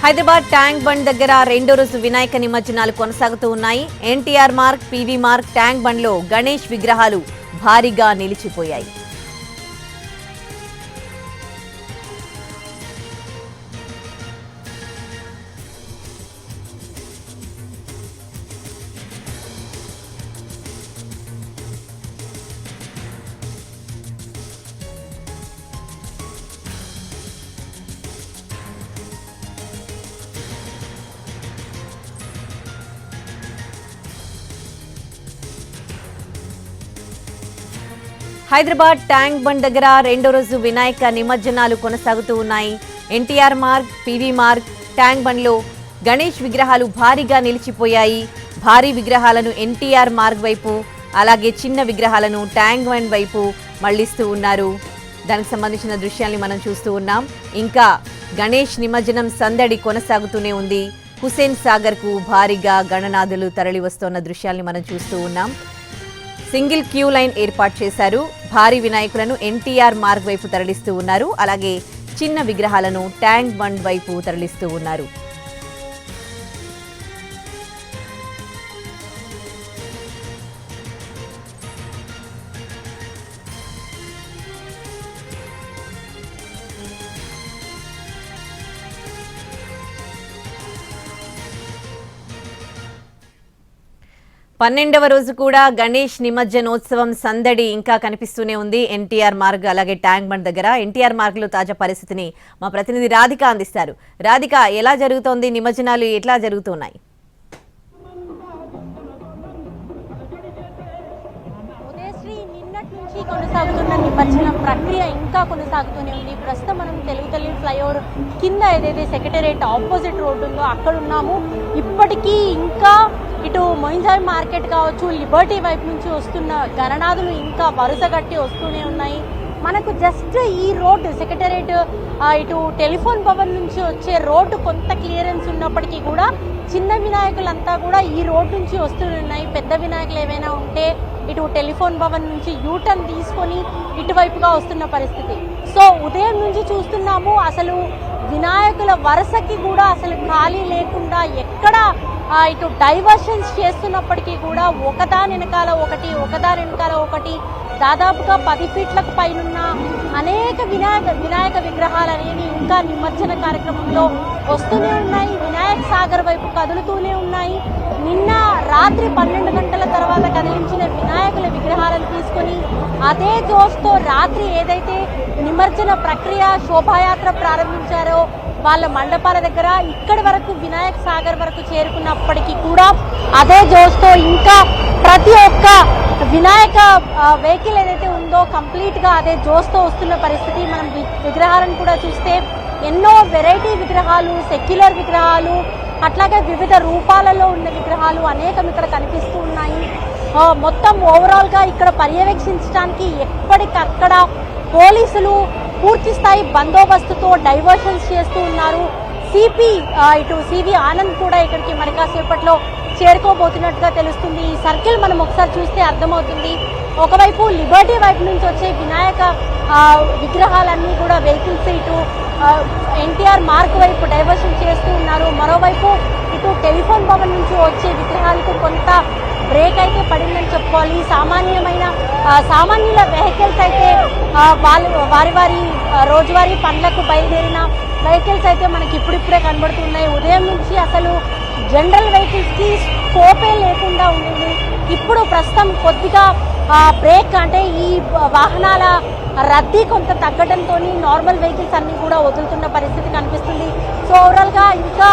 Hyderabad tank bund దగ్గర రెండో రోజు వినాయక నిమజ్జనాలు కొనసాగుతూ ఉన్నాయి. NTR Marg, PV Marg, tank bund లో గణేష్ విగ్రహాలు భారీగా నిలిచిపోయాయి. హైదరాబాద్ ట్యాంక్ బండ్ దగ్గర రెండో రోజు వినాయక నిమజ్జనాలు కొనసాగుతూ ఉన్నాయి. NTR Marg, PV Marg, tank bund లో గణేష్ విగ్రహాలు భారీగా నిలిచిపోయాయి. భారీ విగ్రహాలను ఎన్టీఆర్ మార్గ్ వైపు, అలాగే చిన్న విగ్రహాలను ట్యాంక్ బండ్ వైపు మళ్లిస్తూ ఉన్నారు. దానికి సంబంధించిన దృశ్యాల్ని మనం చూస్తూ ఉన్నాం. ఇంకా గణేష్ నిమజ్జనం సందడి కొనసాగుతూనే ఉంది. హుసేన్ సాగర్ కు భారీగా గణనాథులు తరలి వస్తున్న దృశ్యాల్ని మనం చూస్తూ ఉన్నాం. సింగిల్ క్యూ లైన్ ఏర్పాటు చేశారు. భారీ వినాయకులను ఎన్టీఆర్ మార్గ్ వైపు తరలిస్తూ ఉన్నారు. అలాగే చిన్న విగ్రహాలను ట్యాంక్ బండ్ వైపు తరలిస్తూ ఉన్నారు. పన్నెండవ రోజు కూడా గణేష్ నిమజ్జనోత్సవం సందడి ఇంకా కనిపిస్తూనే ఉంది. ఎన్టీఆర్ మార్గ్ అలాగే ట్యాంక్ బండ్ దగ్గర. ఎన్టీఆర్ మార్గ్ లో తాజా పరిస్థితిని మా ప్రతినిధి రాధిక అందిస్తారు. రాధిక, ఎలా జరుగుతోంది? నిమజ్జనాలు ఎట్లా జరుగుతున్నాయి? కొనసాగుతున్న నిమజ్జన ప్రక్రియ ఇంకా కొనసాగుతూనే ఉంది. ప్రస్తుతం మనం తెలుగు తల్లి ఫ్లైఓవర్ కింద ఏదైతే సెక్రటేరియట్ ఆపోజిట్ రోడ్డు ఉందో అక్కడ ఉన్నాము. ఇప్పటికీ ఇంకా ఇటు మొయిన్జాయ్ మార్కెట్ కావచ్చు, లిబర్టీ వైపు నుంచి వస్తున్న గణనాథులు ఇంకా వరుస కట్టి వస్తూనే ఉన్నాయి. మనకు జస్ట్ ఈ రోడ్డు సెక్రటేరియట్ ఇటు టెలిఫోన్ భవన్ నుంచి వచ్చే రోడ్డు కొంత క్లియరెన్స్ ఉన్నప్పటికీ కూడా చిన్న వినాయకులంతా కూడా ఈ రోడ్డు నుంచి వస్తున్నాయి. పెద్ద వినాయకులు ఏవైనా ఉంటే ఇటు టెలిఫోన్ భవన్ నుంచి యూటర్న్ తీసుకొని ఇటువైపుగా వస్తున్న పరిస్థితి. సో ఉదయం నుంచి చూస్తున్నాము, అసలు వినాయకుల వరుసకి కూడా అసలు ఖాళీ లేకుండా ఎక్కడ ఇటు డైవర్షన్స్ చేస్తున్నప్పటికీ కూడా ఒకదాని వెనకాల ఒకటి దాదాపుగా 10 ఫీట్లకు పైనున్న అనేక వినాయక విగ్రహాలు అనేవి ఇంకా నిమజ్జన కార్యక్రమంలో వస్తూనే ఉన్నాయి. వినాయక సాగర్ వైపు కదులుతూనే ఉన్నాయి. నిన్న రాత్రి 12 గంటల తర్వాత కదిలించిన వినాయకుల విగ్రహాలను తీసుకొని అదే జోష్తో రాత్రి ఏదైతే నిమజ్జన ప్రక్రియ శోభాయాత్ర ప్రారంభించారో వాళ్ళ మండపాల దగ్గర ఇక్కడి వరకు వినాయక సాగర్ వరకు చేరుకున్నప్పటికీ కూడా అదే జోష్తో ఇంకా ప్రతి ఒక్క వినాయక వెహికల్ ఏదైతే ఉందో కంప్లీట్గా అదే జోష్తో వస్తున్న పరిస్థితి. మనం విగ్రహాలను కూడా చూస్తే ఎన్నో వెరైటీ విగ్రహాలు, సెక్యులర్ విగ్రహాలు, అట్లాగే వివిధ రూపాలలో ఉన్న విగ్రహాలు అనేకం ఇక్కడ కనిపిస్తూ ఉన్నాయి. మొత్తం ఓవరాల్గా ఇక్కడ పర్యవేక్షించడానికి ఎప్పటికక్కడ పోలీసులు పూర్తి స్థాయి బందోబస్తుతో డైవర్షన్స్ చేస్తూ ఉన్నారు. సివి ఆనంద్ కూడా ఇక్కడికి మరి కాసేపట్లో చేరుకోబోతున్నట్టుగా తెలుస్తుంది. ఈ సర్కిల్ మనం ఒకసారి చూస్తే అర్థమవుతుంది. ఒకవైపు లిబర్టీ వైపు నుంచి వచ్చే వినాయక విగ్రహాలన్నీ కూడా వెహికల్స్ ఇటు ఎన్టీఆర్ మార్గ్ వైపు డైవర్షన్ చేస్తూ ఉన్నారు. మరోవైపు ఇటు టెలిఫోన్ భవన్ నుంచి వచ్చే విగ్రహాలకు కొంత బ్రేక్ అయితే పడిందని చెప్పుకోవాలి. సామాన్యుల వెహికల్స్ అయితే వారి రోజువారీ పనులకు బయలుదేరిన వెహికల్స్ అయితే మనకి ఇప్పుడిప్పుడే కనబడుతున్నాయి. ఉదయం నుంచి అసలు జనరల్ వెహికల్స్కి స్కోపే లేకుండా ఉండింది. ఇప్పుడు ప్రస్తుతం కొద్దిగా బ్రేక్ అంటే ఈ వాహనాల రద్దీ కొంత తగ్గడంతో నార్మల్ వెహికల్స్ అన్నీ కూడా వదులుతున్న పరిస్థితి కనిపిస్తుంది. సో ఓవరాల్గా ఇంకా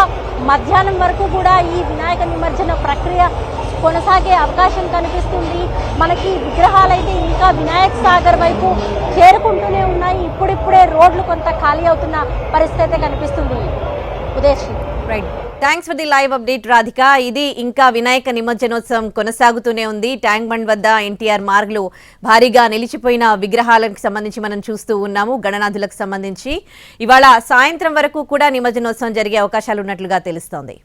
మధ్యాహ్నం వరకు కూడా ఈ వినాయక నిమజ్జన ప్రక్రియ కొనసాగే అవకాశం కనిపిస్తుంది. మనకి విగ్రహాలు అయితే ఇంకా వినాయక సాగర్ వైపు చేరుకుంటూనే ఉన్నాయి. ఇప్పుడిప్పుడే రోడ్లు కొంత ఖాళీ అవుతున్న పరిస్థితి అయితే కనిపిస్తుంది. Udayasri, right, thanks for the live update Radhika. ఇది ఇంకా వినాయక నిమజ్జనోత్సవం కొనసాగుతూనే ఉంది. ట్యాంక్ బండ్ వద్ద ఎన్టీఆర్ మార్గ్ లో భారీగా నిలిచిపోయిన విగ్రహాలకు సంబంధించి మనం చూస్తూ ఉన్నాము. గణనాథులకు సంబంధించి ఇవాళ సాయంత్రం వరకు కూడా నిమజ్జనోత్సవం జరిగే అవకాశాలు ఉన్నట్లుగా తెలుస్తోంది.